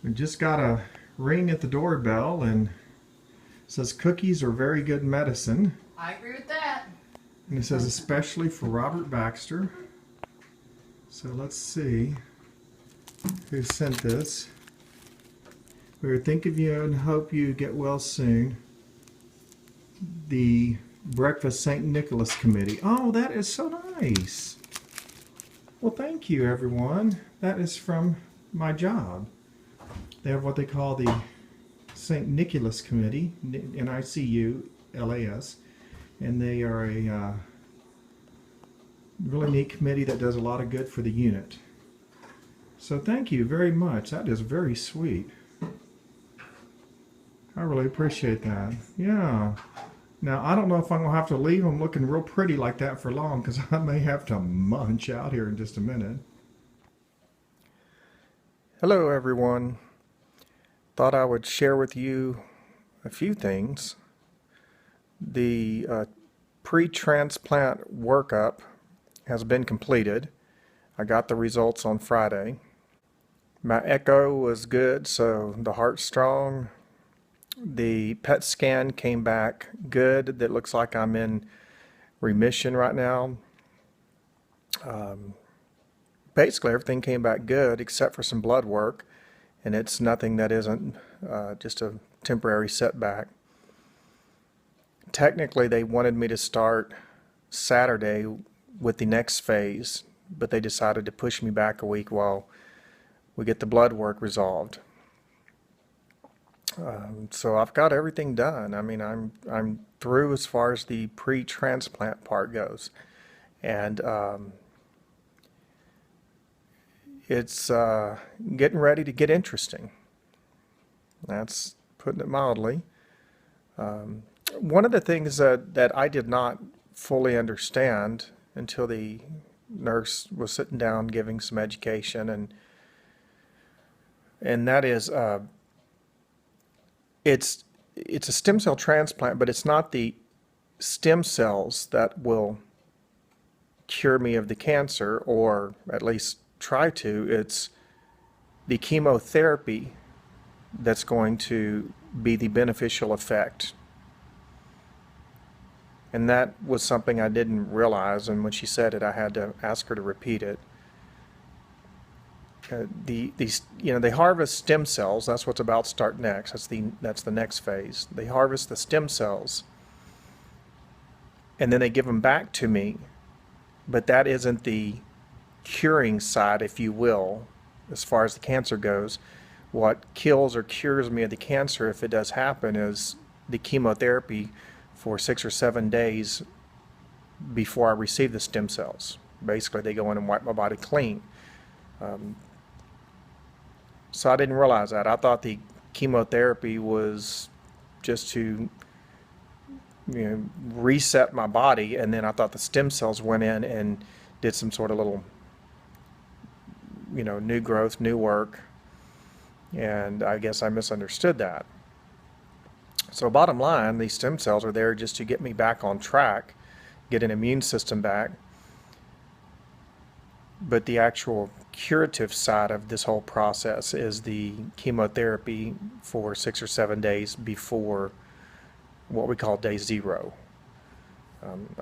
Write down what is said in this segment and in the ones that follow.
We just got a ring at the doorbell and it says cookies are very good medicine. I agree with that. And it says especially for Robert Baxter. So let's see who sent this. We think of you and hope you get well soon. The Breakfast St. Nicholas Committee. Oh, that is so nice. Well, thank you, everyone. That is from my job. They have what they call the St. Nicholas Committee, NICULAS, and they are a really neat committee that does a lot of good for the unit. So thank you very much. That is very sweet. I really appreciate that. Yeah. Now, I don't know if I'm going to have to leave them looking real pretty like that for long, because I may have to munch out here in just a minute. Hello, everyone. Thought I would share with you a few things. The pre-transplant workup has been completed. I got the results on Friday. My echo was good, so the heart's strong. The PET scan came back good. That looks like I'm in remission right now. Basically, everything came back good except for some blood work, and it's nothing that isn't just a temporary setback. Technically, they wanted me to start Saturday with the next phase, but they decided to push me back a week while we get the blood work resolved. So I've got everything done. I mean, I'm through as far as the pre-transplant part goes, and it's getting ready to get interesting. That's putting it mildly. One of the things that I did not fully understand until the nurse was sitting down giving some education, and that is it's a stem cell transplant, but it's not the stem cells that will cure me of the cancer, or at least try to. It's the chemotherapy that's going to be the beneficial effect. And that was something I didn't realize, and when she said it, I had to ask her to repeat it. They harvest stem cells. That's what's about to start next. That's the next phase. They harvest the stem cells, and then they give them back to me. But that isn't the curing side, if you will, as far as the cancer goes. What kills or cures me of the cancer, if it does happen, is the chemotherapy for 6 or 7 days before I receive the stem cells. Basically, they go in and wipe my body clean. So I didn't realize that. I thought the chemotherapy was just to reset my body, and then I thought the stem cells went in and did some sort of little new growth, new work, and I guess I misunderstood that. So bottom line, these stem cells are there just to get me back on track, get an immune system back. But the actual curative side of this whole process is the chemotherapy for 6 or 7 days before what we call day 0.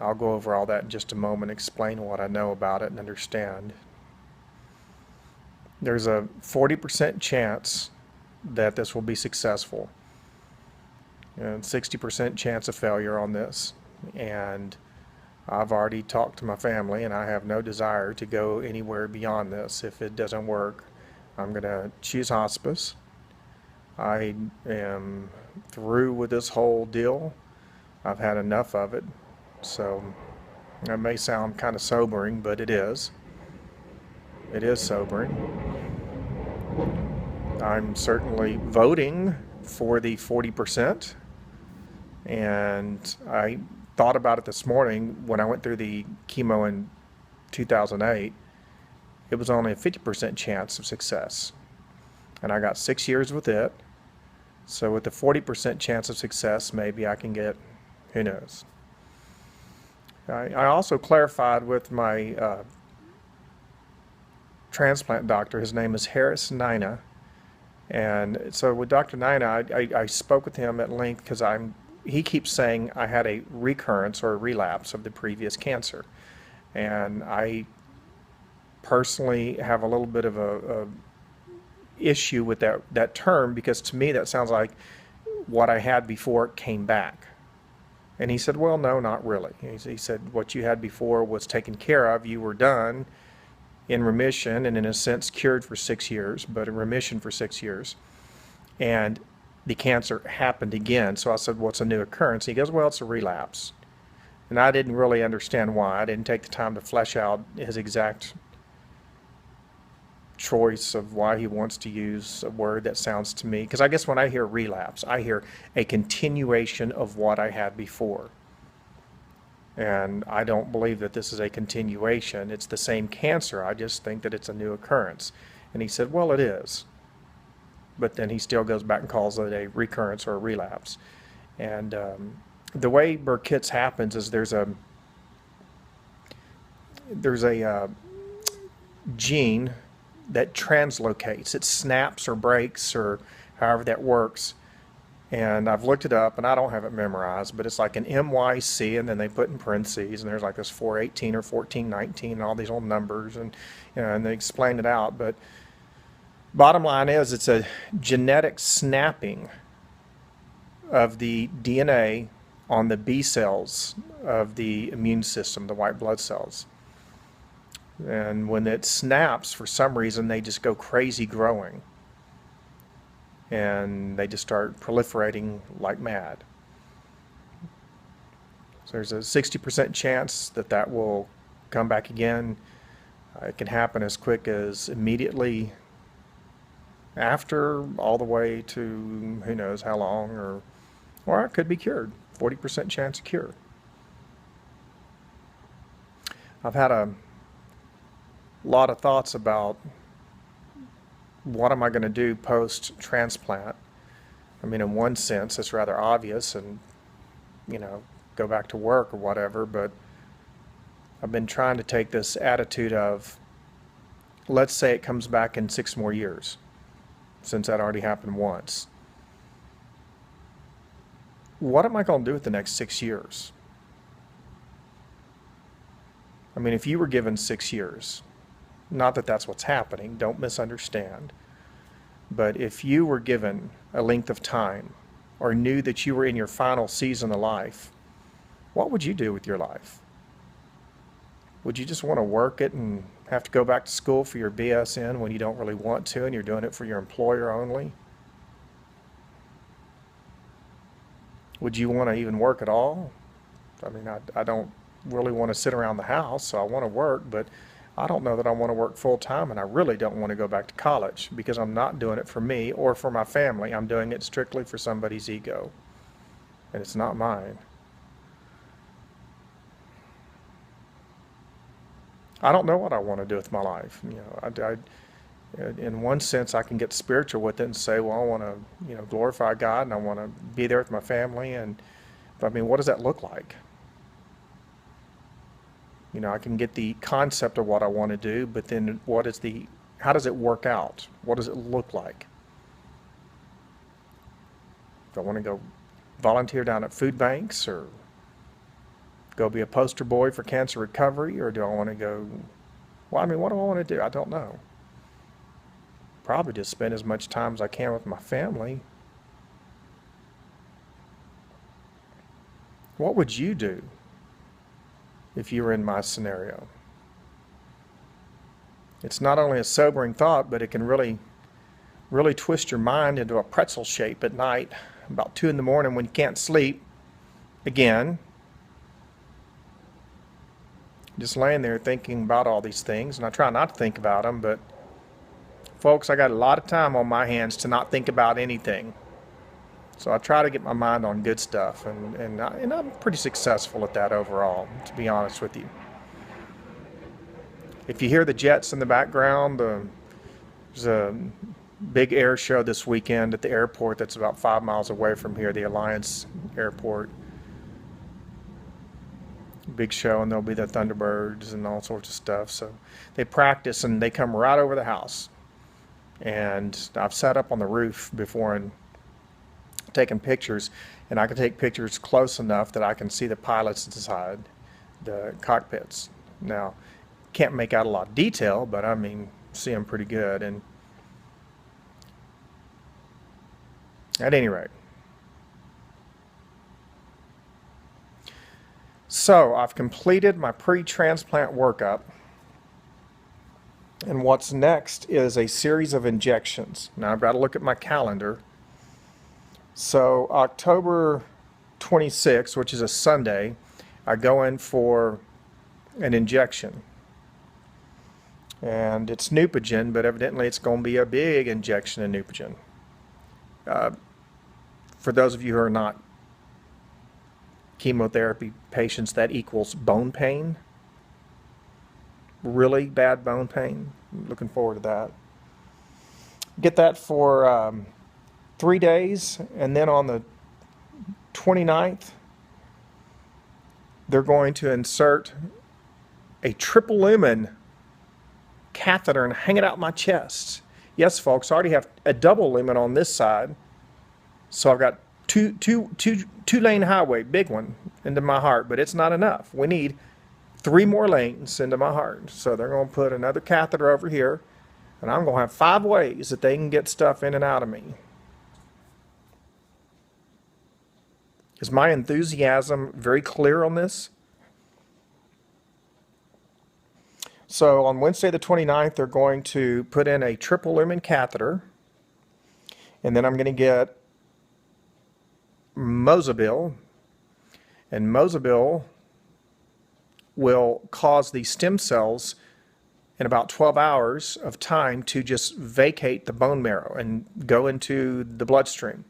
I'll go over all that in just a moment, explain what I know about it and understand. There's a 40% chance that this will be successful, and 60% chance of failure on this. And I've already talked to my family, and I have no desire to go anywhere beyond this. If it doesn't work, I'm going to choose hospice. I am through with this whole deal. I've had enough of it. So that may sound kind of sobering, but it is. It is sobering. I'm certainly voting for the 40%, and I thought about it this morning when I went through the chemo in 2008. It was only a 50% chance of success, and I got 6 years with it. So with the 40% chance of success, maybe I can get, who knows. I also clarified with my transplant doctor. His name is Harris Nina, And so with Dr. Naina, I spoke with him at length because he keeps saying I had a recurrence or a relapse of the previous cancer. And I personally have a little bit of a issue with that term, because to me that sounds like what I had before it came back. And he said, well, no, not really. He said what you had before was taken care of. You were done, in remission, and in a sense cured for 6 years, but in remission for 6 years. And the cancer happened again. So I said, what's a new occurrence? He goes, well, it's a relapse. And I didn't really understand why. I didn't take the time to flesh out his exact choice of why he wants to use a word that sounds to me. Because I guess when I hear relapse, I hear a continuation of what I had before. And I don't believe that this is a continuation. It's the same cancer. I just think that it's a new occurrence. And he said, well, it is. But then he still goes back and calls it a recurrence or a relapse. And the way Burkitt's happens is there's a gene that translocates. It snaps or breaks or however that works. And I've looked it up, and I don't have it memorized, but it's like an MYC, and then they put in parentheses, and there's like this 418 or 1419 and all these old numbers, and and they explain it out. But bottom line is, it's a genetic snapping of the DNA on the B cells of the immune system, the white blood cells. And when it snaps, for some reason, they just go crazy growing. And they just start proliferating like mad. So there's a 60% chance that that will come back again. It can happen as quick as immediately after, all the way to who knows how long, or it could be cured. 40% chance of cure. I've had a lot of thoughts about what am I going to do post-transplant. I mean, in one sense, it's rather obvious, and, go back to work or whatever, but I've been trying to take this attitude of, let's say it comes back in 6 more years, since that already happened once. What am I going to do with the next 6 years? I mean, if you were given 6 years, not that that's what's happening, don't misunderstand, but if you were given a length of time, or knew that you were in your final season of life, what would you do with your life? Would you just want to work it and have to go back to school for your BSN when you don't really want to, and you're doing it for your employer only? Would you want to even work at all? I mean, I don't really want to sit around the house, so I want to work, but I don't know that I want to work full time, and I really don't want to go back to college, because I'm not doing it for me or for my family. I'm doing it strictly for somebody's ego, and it's not mine. I don't know what I want to do with my life. In one sense, I can get spiritual with it and say, well, I want to, glorify God, and I want to be there with my family, but I mean, what does that look like? I can get the concept of what I want to do, but then how does it work out? What does it look like? Do I want to go volunteer down at food banks, or go be a poster boy for cancer recovery, or do I want to go, what do I want to do? I don't know. Probably just spend as much time as I can with my family. What would you do if you were in my scenario? It's not only a sobering thought, but it can really, really twist your mind into a pretzel shape at night, about 2 in the morning when you can't sleep again. Just laying there thinking about all these things, and I try not to think about them, but folks, I got a lot of time on my hands to not think about anything. So I try to get my mind on good stuff, and I'm pretty successful at that overall, to be honest with you. If you hear the jets in the background, there's a big air show this weekend at the airport that's about 5 miles away from here, the Alliance Airport. Big show, and there'll be the Thunderbirds and all sorts of stuff. So they practice, and they come right over the house. And I've sat up on the roof before and taken pictures, and I can take pictures close enough that I can see the pilots inside the cockpits. Now, can't make out a lot of detail, but I mean, see them pretty good. And at any rate, so I've completed my pre-transplant workup, and what's next is a series of injections. Now I've got to look at my calendar. So October 26th, which is a Sunday, I go in for an injection. And it's Neupogen, but evidently it's going to be a big injection of Neupogen. For those of you who are not chemotherapy patients, that equals bone pain. Really bad bone pain. I'm looking forward to that. Get that for 3 days, and then on the 29th, they're going to insert a triple lumen catheter and hang it out my chest. Yes, folks, I already have a double lumen on this side, so I've got two-lane highway, big one, into my heart, but it's not enough. We need 3 more lanes into my heart. So they're going to put another catheter over here, and I'm going to have 5 ways that they can get stuff in and out of me. Is my enthusiasm very clear on this? So on Wednesday the 29th, they're going to put in a triple lumen catheter, and then I'm going to get Mozobil, and Mozobil will cause the stem cells in about 12 hours of time to just vacate the bone marrow and go into the bloodstream,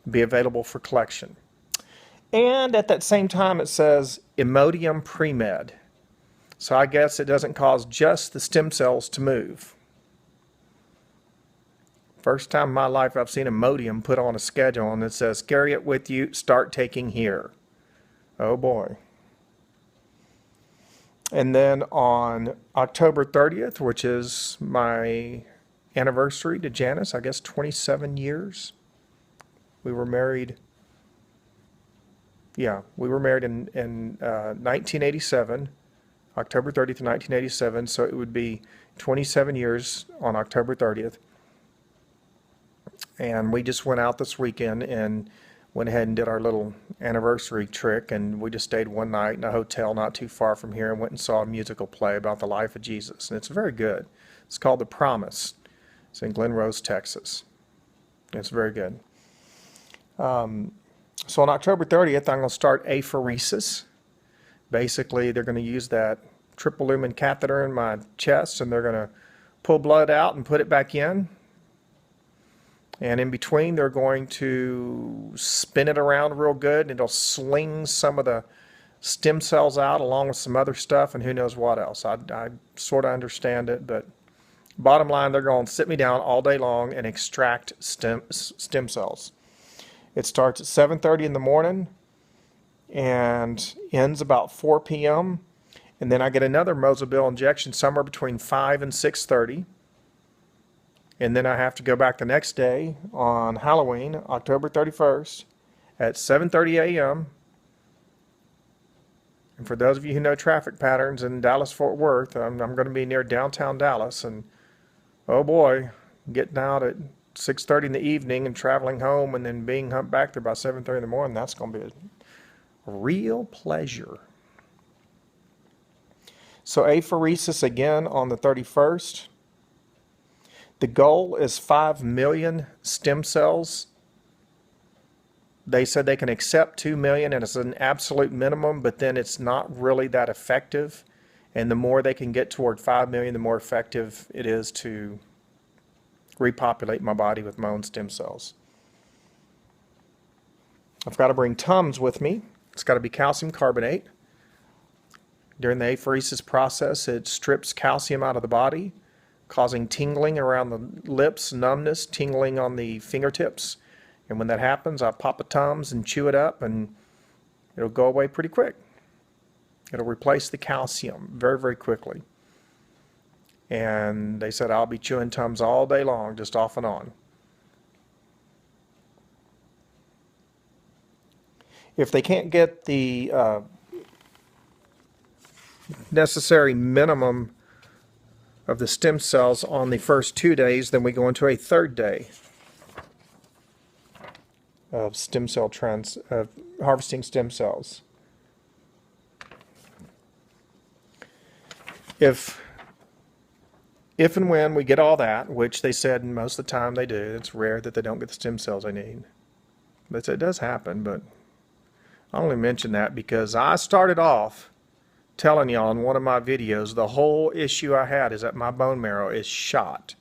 be available for collection. And at that same time it says Imodium Pre-Med. So I guess it doesn't cause just the stem cells to move. First time in my life I've seen Imodium put on a schedule and it says, carry it with you, start taking here. Oh boy. And then on October 30th, which is my anniversary to Janice, I guess 27 years. We were married, we were married in 1987, October 30th, 1987, so it would be 27 years on October 30th. And we just went out this weekend and went ahead and did our little anniversary trick, and we just stayed one night in a hotel not too far from here and went and saw a musical play about the life of Jesus. And it's very good. It's called The Promise. It's in Glen Rose, Texas. It's very good. So on October 30th, I'm going to start apheresis. Basically, they're going to use that triple lumen catheter in my chest, and they're going to pull blood out and put it back in. And in between, they're going to spin it around real good, and it'll sling some of the stem cells out along with some other stuff and who knows what else. I sort of understand it, but bottom line, they're going to sit me down all day long and extract stem cells. It starts at 7:30 in the morning and ends about 4 p.m. And then I get another Mozobil injection somewhere between 5 and 6:30. And then I have to go back the next day on Halloween, October 31st, at 7:30 a.m. And for those of you who know traffic patterns in Dallas-Fort Worth, I'm going to be near downtown Dallas. And oh boy, getting out at 6:30 in the evening and traveling home and then being back there by 7:30 in the morning, that's going to be a real pleasure. So apheresis again on the 31st. The goal is 5 million stem cells. They said they can accept 2 million and it's an absolute minimum, but then it's not really that effective. And the more they can get toward 5 million, the more effective it is to repopulate my body with my own stem cells. I've got to bring Tums with me. It's got to be calcium carbonate. During the apheresis process, it strips calcium out of the body, causing tingling around the lips, numbness, tingling on the fingertips. And when that happens, I pop a Tums and chew it up, and it'll go away pretty quick. It'll replace the calcium very, very quickly. And they said I'll be chewing Tums all day long, just off and on. If they can't get the necessary minimum of the stem cells on the first 2 days, then we go into a third day of harvesting stem cells. If and when we get all that, which they said most of the time they do, it's rare that they don't get the stem cells they need. But it does happen, but I only mention that because I started off telling y'all in one of my videos the whole issue I had is that my bone marrow is shot.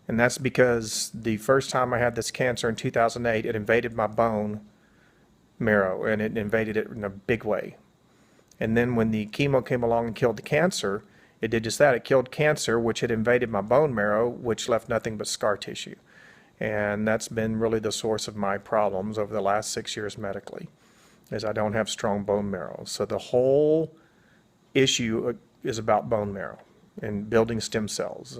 And that's because the first time I had this cancer in 2008, it invaded my bone marrow, and it invaded it in a big way. And then when the chemo came along and killed the cancer, it did just that. It killed cancer, which had invaded my bone marrow, which left nothing but scar tissue. And that's been really the source of my problems over the last 6 years medically, is I don't have strong bone marrow. So the whole issue is about bone marrow and building stem cells.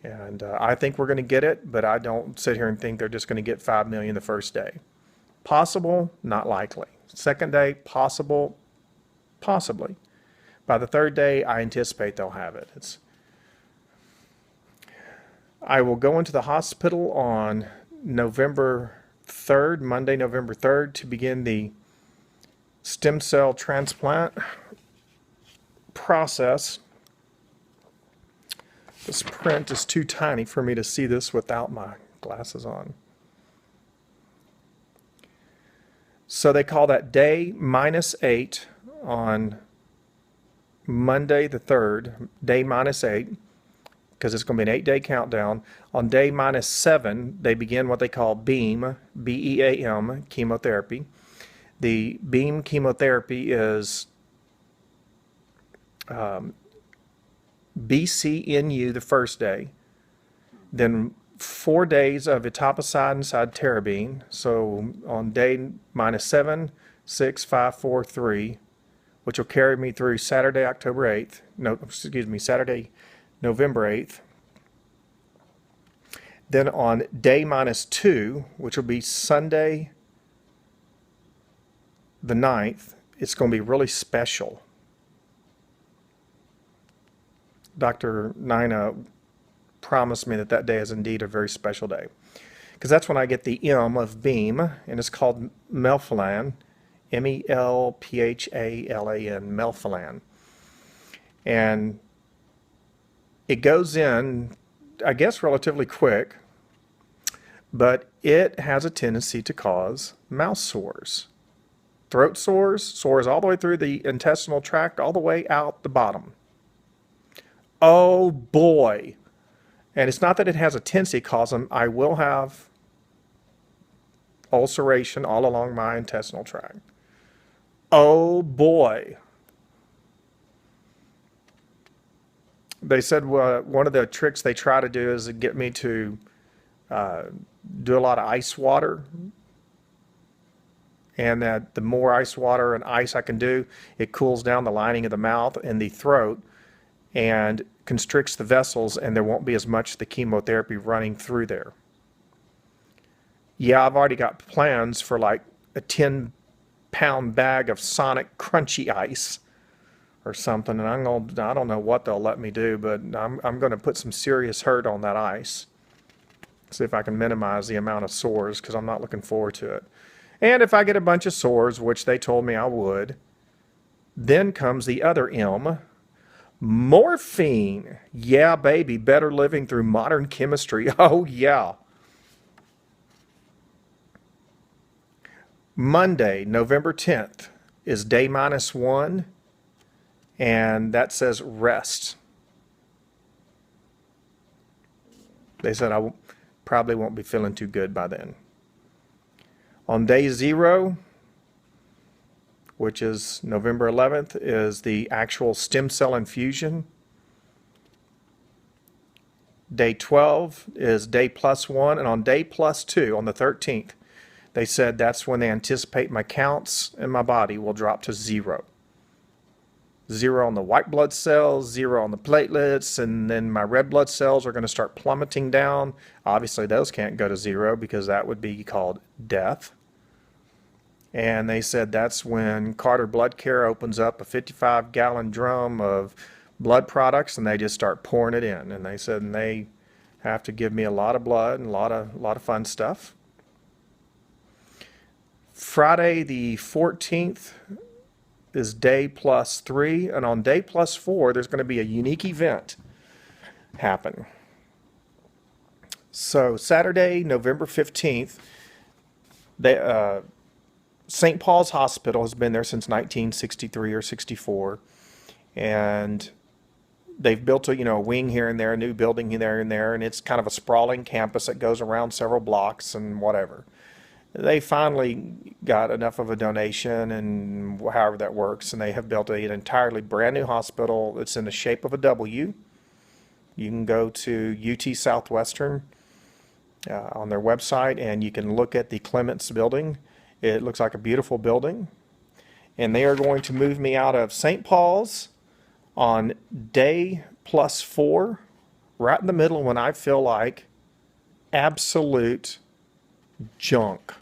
And I think we're going to get it, but I don't sit here and think they're just going to get 5 million the first day. Possible, not likely. Second day, possible, possibly. By the third day, I anticipate they'll have it. I will go into the hospital on November 3rd, Monday, November 3rd, to begin the stem cell transplant process. This print is too tiny for me to see this without my glasses on. So they call that day -8 on Monday the 3rd, day -8, because it's going to be an 8-day countdown. On day -7, they begin what they call BEAM, B-E-A-M, chemotherapy. The BEAM chemotherapy is BCNU the first day, then 4 days of etoposide and cytarabine. So on day -7, 6, 5, 4, 3, which will carry me through Saturday, Saturday, November 8th. Then on day -2, which will be Sunday the 9th, it's going to be really special. Dr. Nina promised me that that day is indeed a very special day, because that's when I get the M of BEAM, and it's called melphalan, M-E-L-P-H-A-L-A-N, melphalan. And it goes in, I guess, relatively quick, but it has a tendency to cause mouth sores, throat sores, sores all the way through the intestinal tract, all the way out the bottom. Oh boy. And it's not that it has a tendency to cause them. I will have ulceration all along my intestinal tract. Oh boy. They said one of the tricks they try to do is to get me to do a lot of ice water. And that the more ice water and ice I can do, it cools down the lining of the mouth and the throat and constricts the vessels, and there won't be as much of the chemotherapy running through there. Yeah, I've already got plans for like a 10-pound bag of Sonic crunchy ice or something, and I don't know what they'll let me do, but I'm going to put some serious hurt on that ice. See if I can minimize the amount of sores, because I'm not looking forward to it. And if I get a bunch of sores, which they told me I would, then comes the other M, morphine. Yeah, baby, better living through modern chemistry. Oh, yeah. Monday, November 10th, is day -1, and that says rest. They said I probably won't be feeling too good by then. On day 0, which is November 11th, is the actual stem cell infusion. Day 12 is day +1, and on day +2, on the 13th, they said that's when they anticipate my counts in my body will drop to 0. 0 on the white blood cells, 0 on the platelets, and then my red blood cells are going to start plummeting down. Obviously, those can't go to 0 because that would be called death. And they said that's when Carter Blood Care opens up a 55-gallon drum of blood products and they just start pouring it in. And they said they have to give me a lot of blood and a lot of fun stuff. Friday the 14th is day +3, and on day +4 there's going to be a unique event happen. So Saturday, November 15th, St. Paul's Hospital has been there since 1963 or 64, and they've built a wing here and there, a new building here and there, and it's kind of a sprawling campus that goes around several blocks and whatever. They finally got enough of a donation, and however that works, and they have built an entirely brand new hospital. It's in the shape of a W. You can go to UT Southwestern on their website, and you can look at the Clements building. It looks like a beautiful building. And they are going to move me out of St. Paul's on day +4, right in the middle when I feel like absolute junk.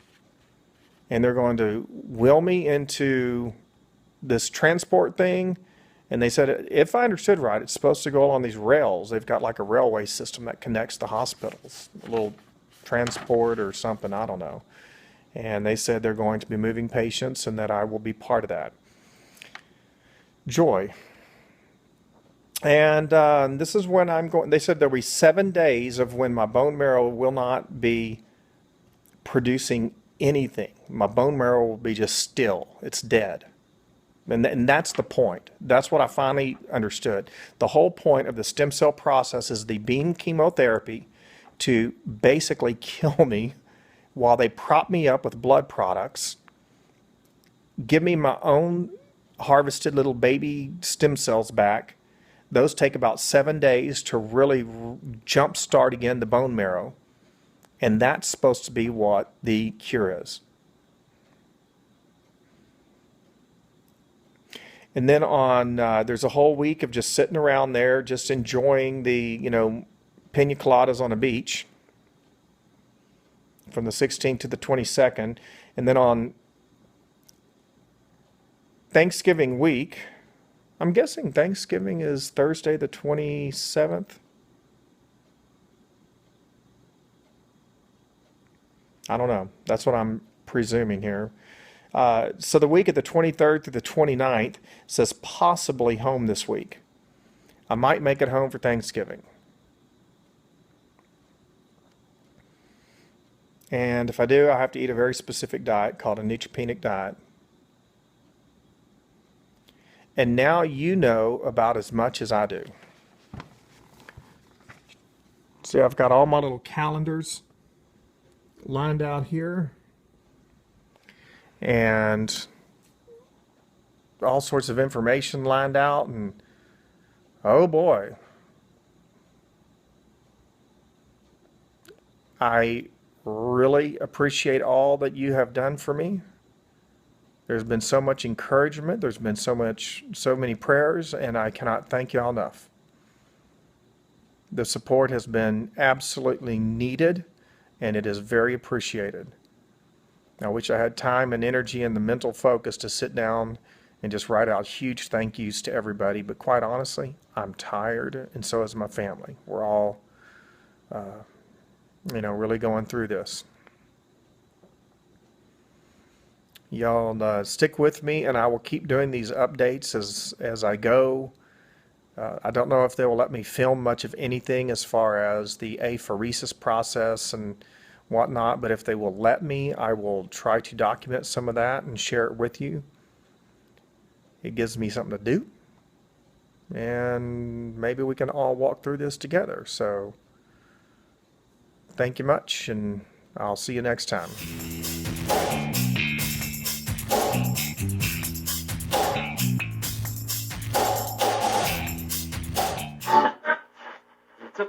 And they're going to wheel me into this transport thing. And they said, if I understood right, it's supposed to go along these rails. They've got like a railway system that connects the hospitals, a little transport or something, I don't know. And they said they're going to be moving patients and that I will be part of that. Joy. And this is when I'm going, they said there'll be 7 days of when my bone marrow will not be producing anything. My bone marrow will be just still. It's dead. And that's the point. That's what I finally understood. The whole point of the stem cell process is the beam chemotherapy to basically kill me while they prop me up with blood products, give me my own harvested little baby stem cells back. Those take about 7 days to really jumpstart again the bone marrow. And that's supposed to be what the cure is. And then there's a whole week of just sitting around there, just enjoying the, pina coladas on a beach from the 16th to the 22nd. And then on Thanksgiving week, I'm guessing Thanksgiving is Thursday the 27th. I don't know. That's what I'm presuming here. So the week of the 23rd through the 29th says possibly home this week. I might make it home for Thanksgiving. And if I do, I have to eat a very specific diet called a neutropenic diet. And now you know about as much as I do. See, I've got all my little calendars lined out here. And all sorts of information lined out. And oh boy. I really appreciate all that you have done for me. There's been so much encouragement. There's been so many prayers, and I cannot thank you all enough. The support has been absolutely needed, and it is very appreciated. I wish I had time and energy and the mental focus to sit down and just write out huge thank yous to everybody, but quite honestly, I'm tired, and so is my family. We're all, really going through this. Y'all stick with me, and I will keep doing these updates as I go. I don't know if they will let me film much of anything as far as the apheresis process and whatnot, but if they will let me, I will try to document some of that and share it with you. It gives me something to do, and maybe we can all walk through this together. So thank you much, and I'll see you next time. It's a